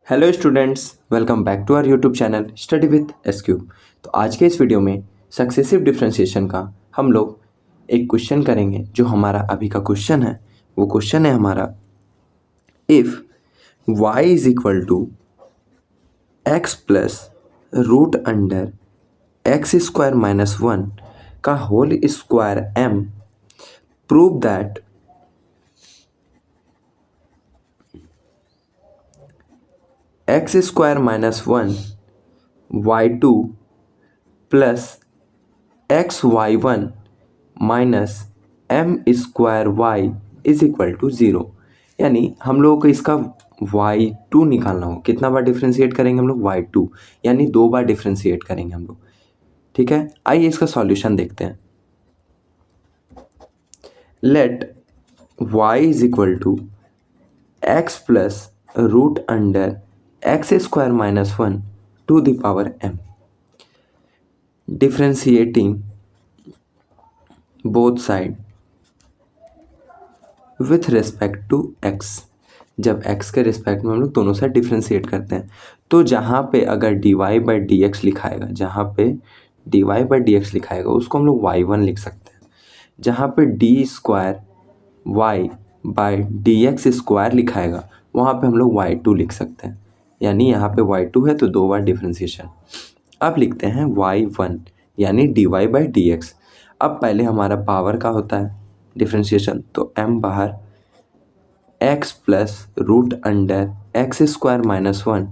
Hello students, welcome back to our YouTube channel study with S cube. तो आज के इस वीडियो में सक्सेसिव डिफरेंशिएशन का हम लोग एक क्वेश्चन करेंगे। जो हमारा अभी का क्वेश्चन है वो क्वेश्चन है हमारा, if y is equal to x plus root under x square minus one का whole square m, prove that x square minus one y2 plus x y one minus m square y is equal to zero. यानी हम लोगों को इसका y2 निकालना हो। कितना बार differentiate करेंगे हम लोग? y2, यानी 2 बार डिफ्रेंशिएट करेंगे हम लोग। ठीक है, आइए इसका सॉल्यूशन देखते हैं। Let y is equal to x plus root under x square minus one to the power m, differentiating both side with respect to x। जब x के रिस्पेक्ट में हम लोग दोनों साइड डिफ्रेंशिएट करते हैं तो जहाँ पे अगर dy बाई डी एक्स लिखाएगा, जहाँ पे dy बाई डी एक्स लिखाएगा उसको हम लोग y1 लिख सकते हैं। जहाँ पे d square y by d x square लिखाएगा वहाँ पे हम लोग y2 लिख सकते हैं। यानी यहाँ पे y2 है तो 2 बार डिफ्रेंशिएशन। अब लिखते हैं y1 यानी dy बाई डी एक्स। अब पहले हमारा पावर का होता है डिफ्रेंशिएशन, तो m बाहर x plus root under x square minus one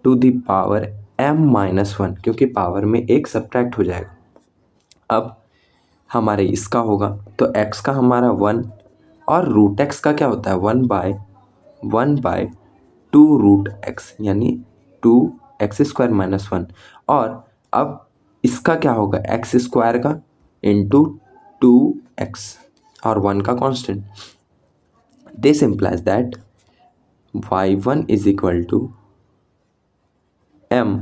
to the power m minus one, क्योंकि पावर में एक सब्ट्रैक्ट हो जाएगा। अब हमारे इसका होगा तो x का हमारा 1 और रूट x का क्या होता है 1 बाय 2 रूट x, यानी 2x स्क्वायर माइनस वन। और अब इसका क्या होगा x स्क्वायर का इंटू 2x और 1 का constant. This implies that y1 is equal to m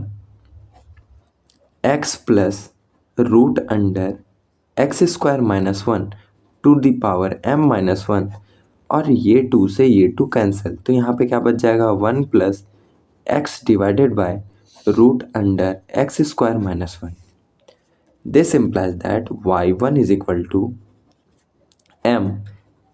x plus root under x square minus one to the power m minus one, और ये 2 से ये 2 कैंसिल, तो यहाँ पे क्या बच जाएगा 1 plus x divided by root under x square minus one. This implies that y1 is equal to m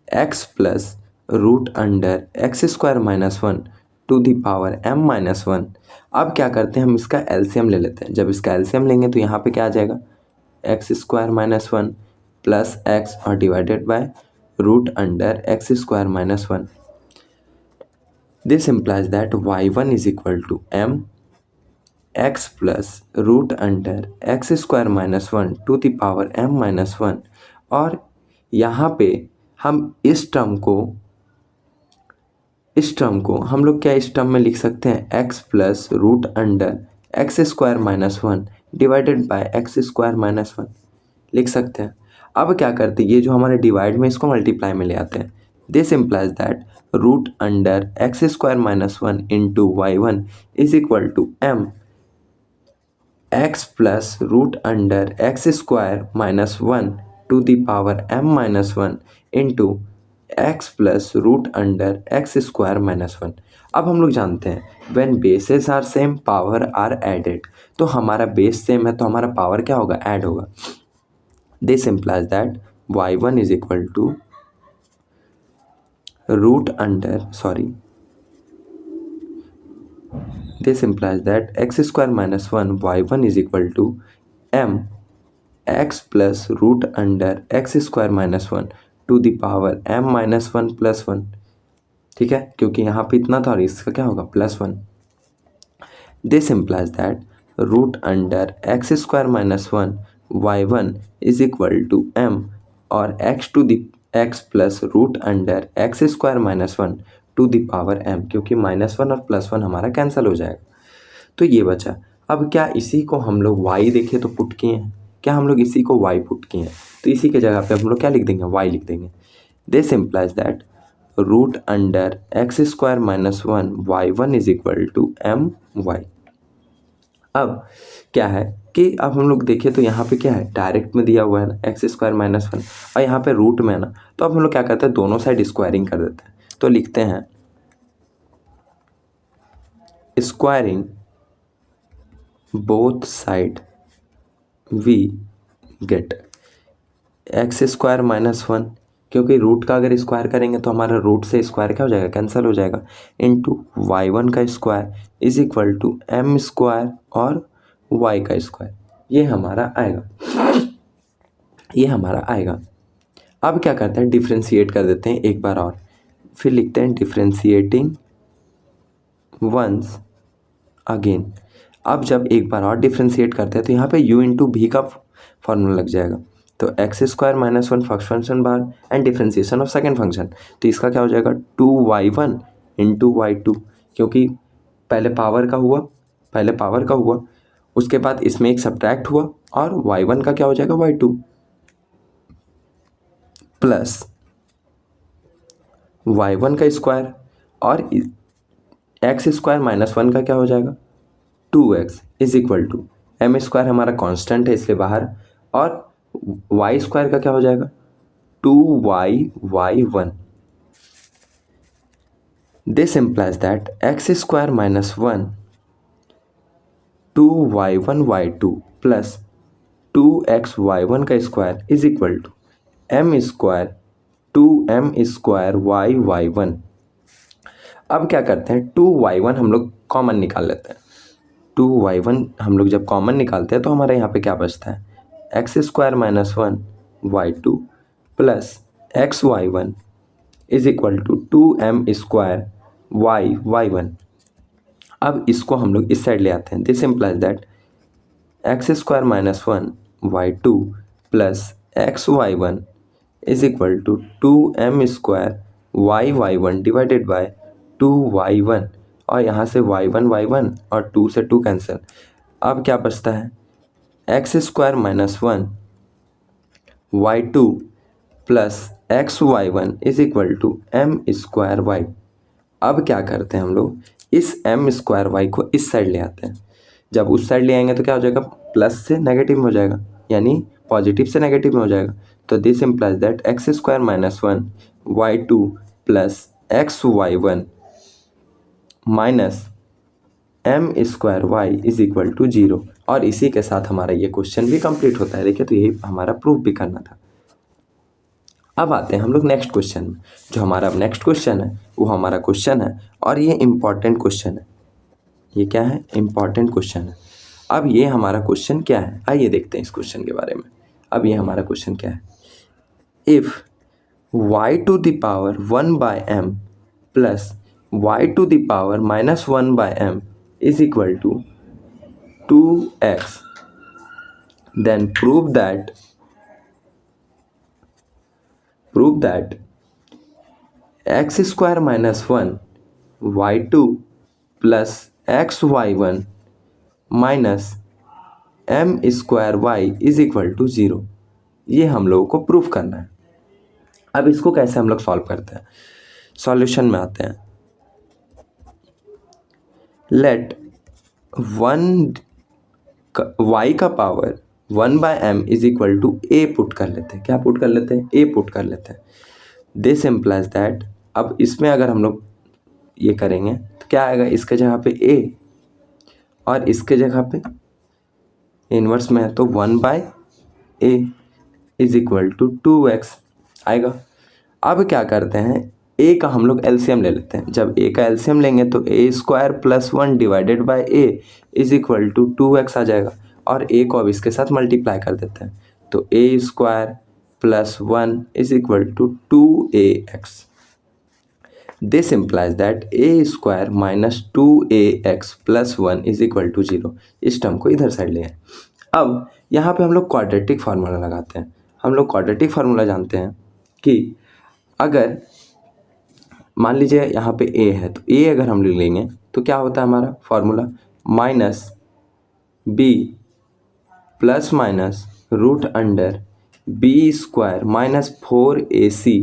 x plus root under x square minus one to the power m minus one. अब क्या करते हैं, हम इसका LCM ले लेते हैं। जब इसका एलसीएम लेंगे तो यहाँ पे क्या आ जाएगा x square minus one plus x और divided by root under x square minus one. This implies that y1 is equal to m x plus root under x square minus one to the power m minus one. और यहाँ पे हम इस term को हम लोग क्या इस टर्म में लिख सकते हैं x plus root under x square minus one divided by x square minus one लिख सकते हैं। अब क्या करते हैं, ये जो हमारे डिवाइड में इसको मल्टीप्लाई में ले आते हैं। This implies that root under x square minus one into y1 is equal to m x plus root under x square minus one to the power m minus one into x plus root under x square minus one. अब हम लोग जानते हैं when bases are same power are added, तो हमारा base same है तो हमारा पावर क्या होगा ऐड होगा। This implies that y1 is equal to root under this implies that x square minus one y1 is equal to m x plus root under x square minus one to the power m minus one plus one. ठीक है, क्योंकि यहाँ पे इतना था और इसका क्या होगा plus one. This implies that root under x square minus one y1 is equal to m और x to the x plus root under x square minus one to the power m, क्योंकि minus one और plus one हमारा cancel हो जाएगा। तो ये बचा। अब क्या इसी को हम लोग y देखे तो पुट किए हैं, क्या हम लोग इसी को y पुट किए हैं, तो इसी के जगह पे हम लोग क्या लिख देंगे y लिख देंगे। This implies that root under x square minus one y1 is equal to m y। अब क्या है कि अब हम लोग देखें तो यहाँ पे क्या है डायरेक्ट में दिया हुआ है ना एक्स स्क्वायर माइनस वन, और यहाँ पे रूट में है ना, तो अब हम लोग क्या करते हैं दोनों साइड स्क्वायरिंग कर देते हैं। तो लिखते हैं squaring both side we get x square minus one, क्योंकि रूट का अगर स्क्वायर करेंगे तो हमारा रूट से स्क्वायर क्या हो जाएगा, कैंसिल हो जाएगा, इंटू वाई वन का square is equal to m square और वाई का स्क्वायर। ये हमारा आएगा। अब क्या करते हैं, डिफ्रेंशिएट कर देते हैं एक बार और, फिर लिखते हैं डिफ्रेंशिएटिंग वंस अगेन। अब जब एक बार और डिफ्रेंशिएट करते हैं तो यहाँ पे u इंटू भी का फॉर्मूला लग जाएगा। तो x square minus one first function bar and differentiation of second function, तो इसका क्या हो जाएगा 2y1 इंटू y2, क्योंकि पहले पावर का हुआ, उसके बाद इसमें एक सब्ट्रैक्ट हुआ और y1 का क्या हो जाएगा y2 प्लस y1 का स्क्वायर और एक्स स्क्वायर माइनस वन का क्या हो जाएगा 2x is equal to m square हमारा कांस्टेंट है इसलिए बाहर, और वाई स्क्वायर का क्या हो जाएगा 2y1। This implies that x square minus one 2y1y2 plus 2xy1 का square is equal to m square 2m square y1। अब क्या करते हैं 2y1 हम लोग कॉमन निकाल लेते हैं। 2y1 हम लोग जब कॉमन निकालते हैं तो हमारे यहाँ पे क्या बचता है x square minus one y2 plus xy1 is equal to 2m square y1। अब इसको हम लोग इस साइड ले आते हैं। This implies that x square minus one y2 plus xy1 is equal to 2m square y1 divided by 2y1, और यहाँ से y1 और 2 से 2 कैंसिल। अब क्या बचता है x square minus one y2 plus xy1 is equal to m square y। अब क्या करते हैं हम लोग इस एम स्क्वायर वाई को इस साइड ले आते हैं। जब उस साइड ले आएंगे तो क्या हो जाएगा प्लस से नेगेटिव में हो जाएगा, यानी पॉजिटिव से नेगेटिव में हो जाएगा। तो this implies that x square minus one y2 plus xy1 minus m square y is equal to 0। और इसी के साथ हमारा ये क्वेश्चन भी कंप्लीट होता है। देखिए तो यही हमारा प्रूफ भी करना था। अब आते हैं हम लोग नेक्स्ट क्वेश्चन में। जो हमारा नेक्स्ट क्वेश्चन है वो हमारा क्वेश्चन है, और ये इम्पॉर्टेंट क्वेश्चन है। ये क्या है इम्पॉर्टेंट क्वेश्चन है। अब ये हमारा क्वेश्चन क्या है, आइए देखते हैं इस क्वेश्चन के बारे में। अब ये हमारा क्वेश्चन क्या है, if y to the power 1/m plus y to the power minus 1/m is equal to 2x, then prove that x square minus 1 y2 plus xy1 minus m square y is equal to 0। ये हम लोगों को proof करना है। अब इसको कैसे हम लोग सॉल्व करते हैं, सॉल्यूशन में आते हैं। लेट y का power 1/m is equal to a put कर लेते हैं। क्या पुट कर लेते हैं, a पुट कर लेते हैं। दिस इम्प्लाइज दैट अब इसमें अगर हम लोग ये करेंगे तो क्या आएगा, इसके जगह पे a और इसके जगह पे इन्वर्स में है तो 1/a is equal to 2x आएगा। अब क्या करते हैं a का हम लोग एलसीएम ले लेते हैं। जब a का एलसीएम लेंगे तो a square plus 1 divided by a is equal to 2x आ जाएगा, और a को अब इसके साथ मल्टीप्लाई कर देते हैं तो a square plus 1 is equal to 2ax। This implies that a square minus 2ax plus 1 is equal to 0। इस टर्म को इधर साइड ले आए। अब यहाँ पे हम लोग क्वाड्रेटिक फार्मूला लगाते हैं। हम लोग क्वाड्रेटिक फार्मूला जानते हैं कि अगर मान लीजिए यहाँ पे a है तो a अगर हम लेंगे तो क्या होता है हमारा formula, minus b plus minus root under b square minus 4ac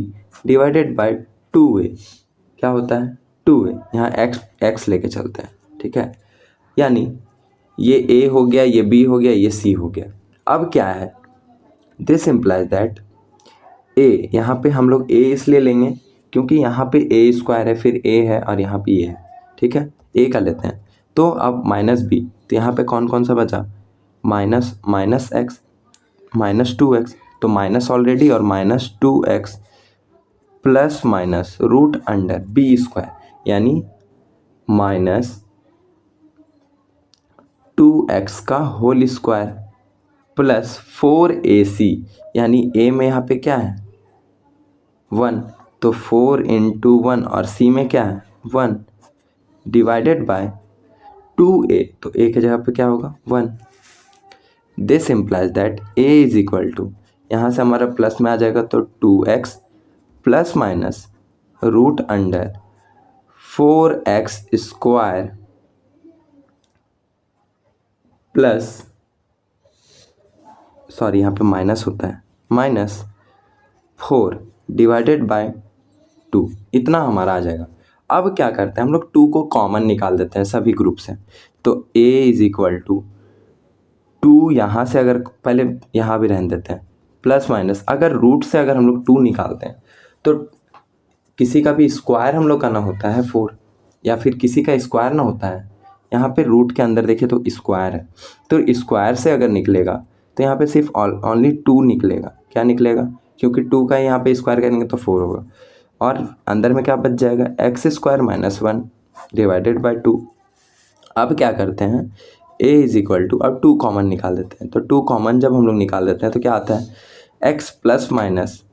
divided by 2a। क्या होता है 2a, यहाँ x लेके चलते हैं, ठीक है। यानी ये a हो गया, ये b हो गया, ये c हो गया। अब क्या है, दिस इम्प्लाइज दैट a, यहाँ पे हम लोग a इसलिए लेंगे क्योंकि यहाँ पे a स्क्वायर है, फिर a है और यहाँ पे ये है, ठीक है। a का लेते हैं तो अब माइनस बी, तो यहाँ पे कौन कौन सा बचा, minus minus x minus 2x, तो माइनस ऑलरेडी और minus 2x plus minus root under b square यानी माइनस 2x का होल स्क्वायर प्लस 4ac यानी a में यहाँ पे क्या है 1, तो 4 इंटू 1 और c में क्या है 1 डिवाइडेड बाय 2a, तो a की जगह पे क्या होगा 1। This implies that a is equal to, यहाँ से हमारा प्लस में आ जाएगा तो 2x plus minus root under 4x square plus, sorry यहाँ पे माइनस होता है, माइनस 4 डिवाइडेड बाय 2, इतना हमारा आ जाएगा। अब क्या करते हैं हम लोग 2 को कॉमन निकाल देते हैं सभी ग्रुप से, तो a इज इक्वल टू 2, यहाँ से अगर पहले यहाँ भी रहने देते हैं प्लस माइनस, अगर रूट से अगर हम लोग 2 निकालते हैं तो किसी का भी स्क्वायर हम लोग का ना होता है 4, या फिर किसी का स्क्वायर ना होता है, यहाँ पे रूट के अंदर देखिए तो स्क्वायर है, तो स्क्वायर से अगर निकलेगा तो यहाँ पे सिर्फ ओनली 2 निकलेगा। क्या निकलेगा, क्योंकि 2 का यहाँ पे स्क्वायर करेंगे तो 4 होगा, और अंदर में क्या बच जाएगा x square minus 1 divided by 2। अब क्या करते हैं a इज इक्वल टू, अब 2 कॉमन निकाल देते हैं, तो 2 कॉमन जब हम लोग निकाल देते हैं तो क्या आता है x plus minus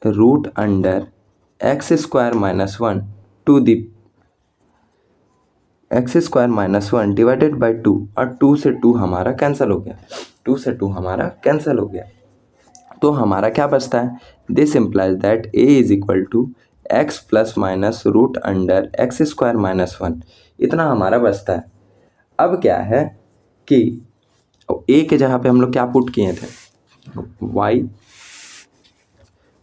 root under x square minus 1 to the x square minus 1 divided by 2, और 2 से 2 हमारा कैंसिल हो गया, 2 से 2 हमारा कैंसिल हो गया, तो हमारा क्या बचता है, this implies that a is equal to x plus minus root under x square minus 1, इतना हमारा बचता है। अब क्या है कि a के जगह पे हम लोग क्या पुट किए थे,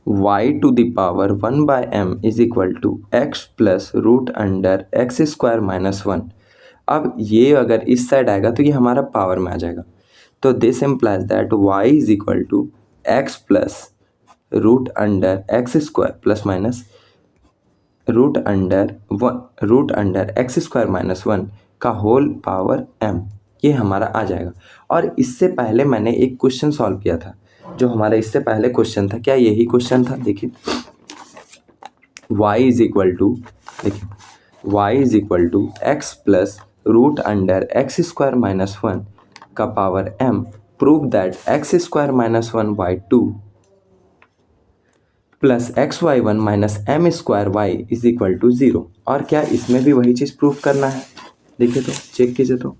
y to the power 1 by m is equal to x plus root under x square minus 1। अब ये अगर इस साइड आएगा तो ये हमारा पावर में आ जाएगा, तो this implies that y is equal to x plus root under x square plus minus root under x square minus 1 का होल पावर m, ये हमारा आ जाएगा। और इससे पहले मैंने एक क्वेश्चन सॉल्व किया था, जो हमारा इससे पहले क्वेश्चन था, क्या यही क्वेश्चन था, देखिए y इज इक्वल टू, देखिए y is equal to x plus root under x square minus 1 का power m, prove that x square minus 1 by 2 plus x y 1 minus m square y is equal to 0। और क्या इसमें भी वही चीज़ proof करना है, देखिए तो चेक कीजिए, तो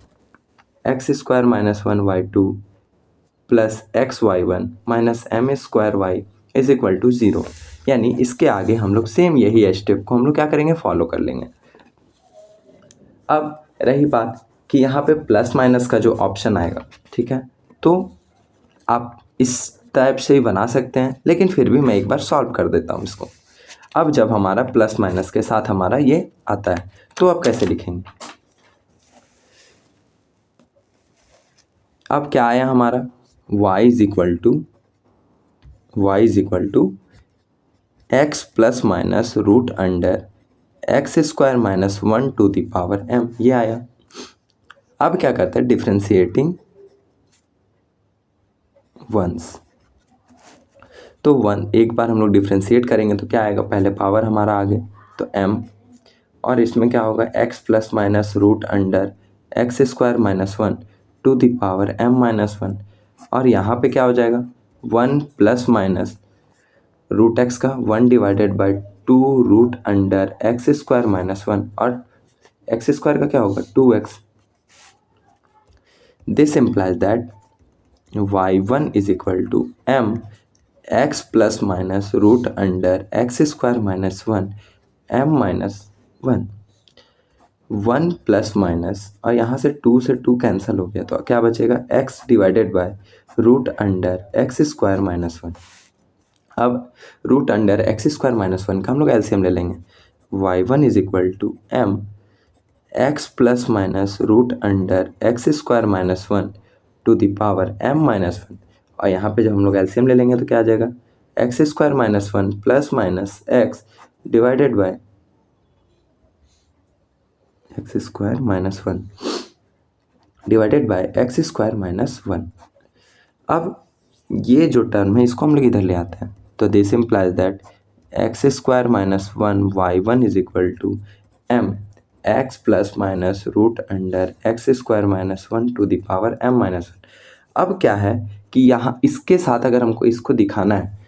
x square minus 1 y 2 plus x y 1 minus m square y is equal to 0, यानी इसके आगे हम लोग सेम यही स्टेप को हम लोग क्या करेंगे, फॉलो कर लेंगे। अब रही बात कि यहाँ पे प्लस माइनस का जो ऑप्शन आएगा, ठीक है, तो आप इस टाइप से ही बना सकते हैं, लेकिन फिर भी मैं एक बार सॉल्व कर देता हूँ इसको। अब जब हमारा प्लस माइनस के साथ हमारा ये आता है तो अब कैसे लिखेंगे, अब क्या आया हमारा y is equal to x plus minus root under x square minus 1 to the power m, ये आया। अब क्या करते हैं, डिफ्रेंशिएटिंग वंस, तो 1 एक बार हम लोग डिफ्रेंशिएट करेंगे तो क्या आएगा, पहले पावर हमारा आगे तो m, और इसमें क्या होगा x plus minus root under x square minus 1 to the power m minus 1, और यहाँ पे क्या हो जाएगा 1 प्लस माइनस रूट एक्स का 1 divided by 2 root under x square minus 1, और एक्स स्क्वायर का क्या होगा 2x। This implies that y1 is equal to m x plus minus root under x square minus 1 m minus 1, 1 plus minus, और यहाँ से 2 से 2 cancel हो गया, तो क्या बचेगा x divided by root under x square minus 1। अब root under x square minus 1 का हम लोग एलसीएम ले लेंगे, y1 is equal to m x plus minus root under x square minus 1 to the power m minus 1, और यहाँ पे जब हम लोग एलसीएम ले लेंगे तो क्या आ जाएगा x square minus 1 plus minus x divided by x square minus 1 divided by x square minus 1। अब ये जो टर्म है इसको हम लोग इधर ले आते हैं, तो this implies that x square minus 1 y one is equal to m x plus minus root under x square minus 1 to the power m minus 1। अब क्या है कि यहाँ इसके साथ अगर हमको इसको दिखाना है,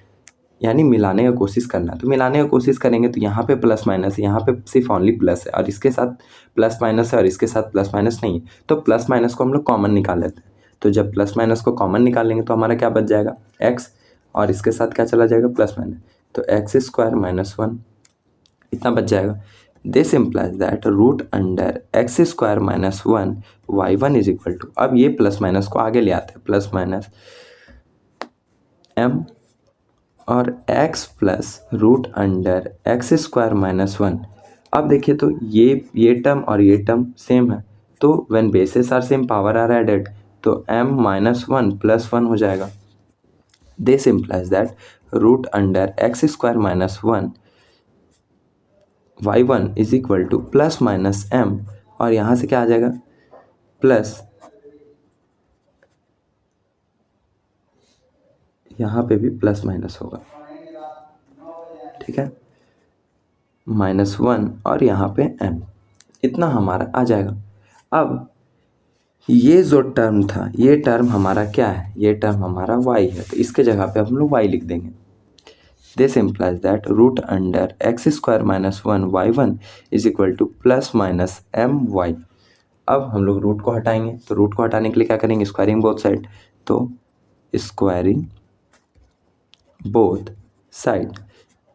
यानी मिलाने का कोशिश करना है, तो मिलाने का कोशिश करेंगे तो यहाँ पे प्लस माइनस है, यहाँ पे सिर्फ ओनली प्लस है, और इसके साथ प्लस माइनस है और इसके साथ प्लस माइनस नहीं है, तो प्लस माइनस को हम लोग कॉमन निकाल लेते हैं। तो जब प्लस माइनस को कॉमन निकालेंगे तो हमारा क्या बच जाएगा, एक्स, और इसके साथ क्या चला जाएगा, प्लस माइनस, तो एक्स स्क्वायर माइनस 1 इतना बच जाएगा। This implies that root under x square minus 1 y one is equal to, अब ये प्लस माइनस को आगे ले आते हैं, प्लस माइनस एम और x plus root under x square minus 1। अब देखिए तो ये टर्म और ये टर्म सेम है, तो when bases are same power are added, तो m माइनस 1 प्लस 1 हो जाएगा। This implies that root under x square minus 1 y one is equal to plus minus m, और यहाँ से क्या आ जाएगा, प्लस, यहाँ पे भी प्लस माइनस होगा, ठीक है, माइनस 1 और यहाँ पे m, इतना हमारा आ जाएगा। अब ये जो टर्म था, ये टर्म हमारा क्या है, ये टर्म हमारा y है, तो इसके जगह पे हम लोग y लिख देंगे। This implies that root under x square minus 1 y one is equal to plus minus m y. अब हम लोग रूट को हटाएंगे, तो रूट को हटाने के लिए क्या करेंगे, स्क्वायरिंग बोथ साइड, तो squaring both side,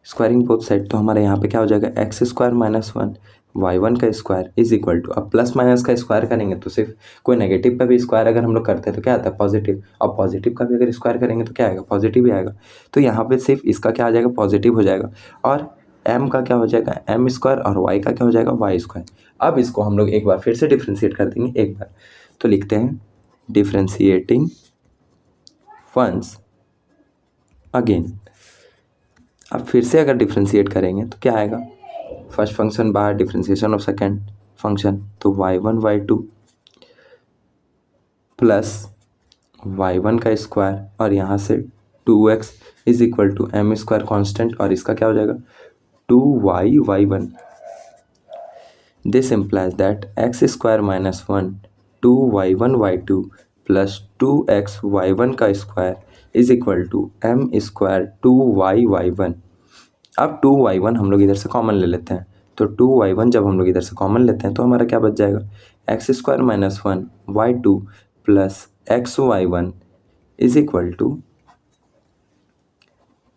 squaring both side, तो हमारे यहाँ पे क्या हो जाएगा, x square minus 1 y one का स्क्वायर इज इक्वल टू, अब प्लस माइनस का स्क्वायर करेंगे तो सिर्फ कोई नेगेटिव का भी स्क्वायर अगर हम लोग करते हैं तो क्या आता है, पॉजिटिव, और पॉजिटिव का भी अगर स्क्वायर करेंगे तो क्या आएगा, पॉजिटिव ही आएगा। तो यहाँ पे सिर्फ इसका क्या आ जाएगा, पॉजिटिव हो जाएगा, और m का क्या हो जाएगा, एम स्क्वायर, और y का क्या हो जाएगा, वाई स्क्वायर। अब इसको हम लोग एक बार फिर से डिफ्रेंशिएट कर देंगे एक बार, तो लिखते हैं डिफ्रेंशिएटिंग वंस अगेन। अब फिर से अगर डिफ्रेंशिएट करेंगे तो क्या आएगा, फर्स्ट फंक्शन बाहर, डिफ्रेंशिएशन ऑफ सेकेंड फंक्शन, तो y one y two plus y one का स्क्वायर, और यहाँ से 2x is equal to m square constant, और इसका क्या हो जाएगा, 2y y one. This implies that x square minus 1 2y1 y2 plus 2x y1 का square is equal to m square 2y y1। अब 2y1 हम लोग इधर से कॉमन ले लेते हैं, तो 2y1 जब हम लोग इधर से कॉमन लेते हैं तो हमारा क्या बच जाएगा, x square minus 1 y2 plus x y1 is equal to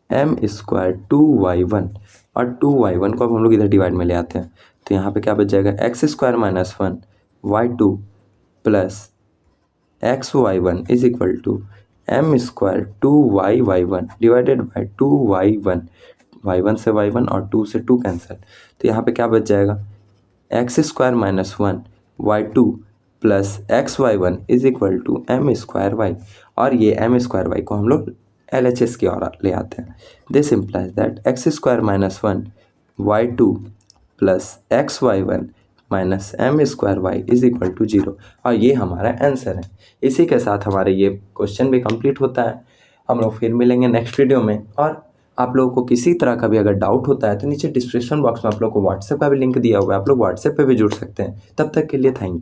m square 2y1, और 2y1 को अब हम लोग इधर डिवाइड में ले आते हैं, तो यहाँ पे क्या बच जाएगा, x square minus 1 y2 plus x y1 is equal to m square 2y y1 divided by 2y1, y1 से y1 और 2 से 2 कैंसिल, तो यहाँ पे क्या बच जाएगा, x square minus 1 y2 plus x y1 is equal to m square y, और ये एम स्क्वायर y को हम लोग LHS की ओर ले आते हैं। This implies that x square minus 1 y2 plus x y1 minus m square y is equal to 0, और ये हमारा आंसर है। इसी के साथ हमारे ये क्वेश्चन भी कंप्लीट होता है। हम लोग फिर मिलेंगे नेक्स्ट वीडियो में, और आप लोगों को किसी तरह का भी अगर डाउट होता है तो नीचे डिस्क्रिप्शन बॉक्स में आप लोग को व्हाट्सएप का भी लिंक दिया हुआ है, आप लोग व्हाट्सएप पे भी जुड़ सकते हैं। तब तक के लिए थैंक यू।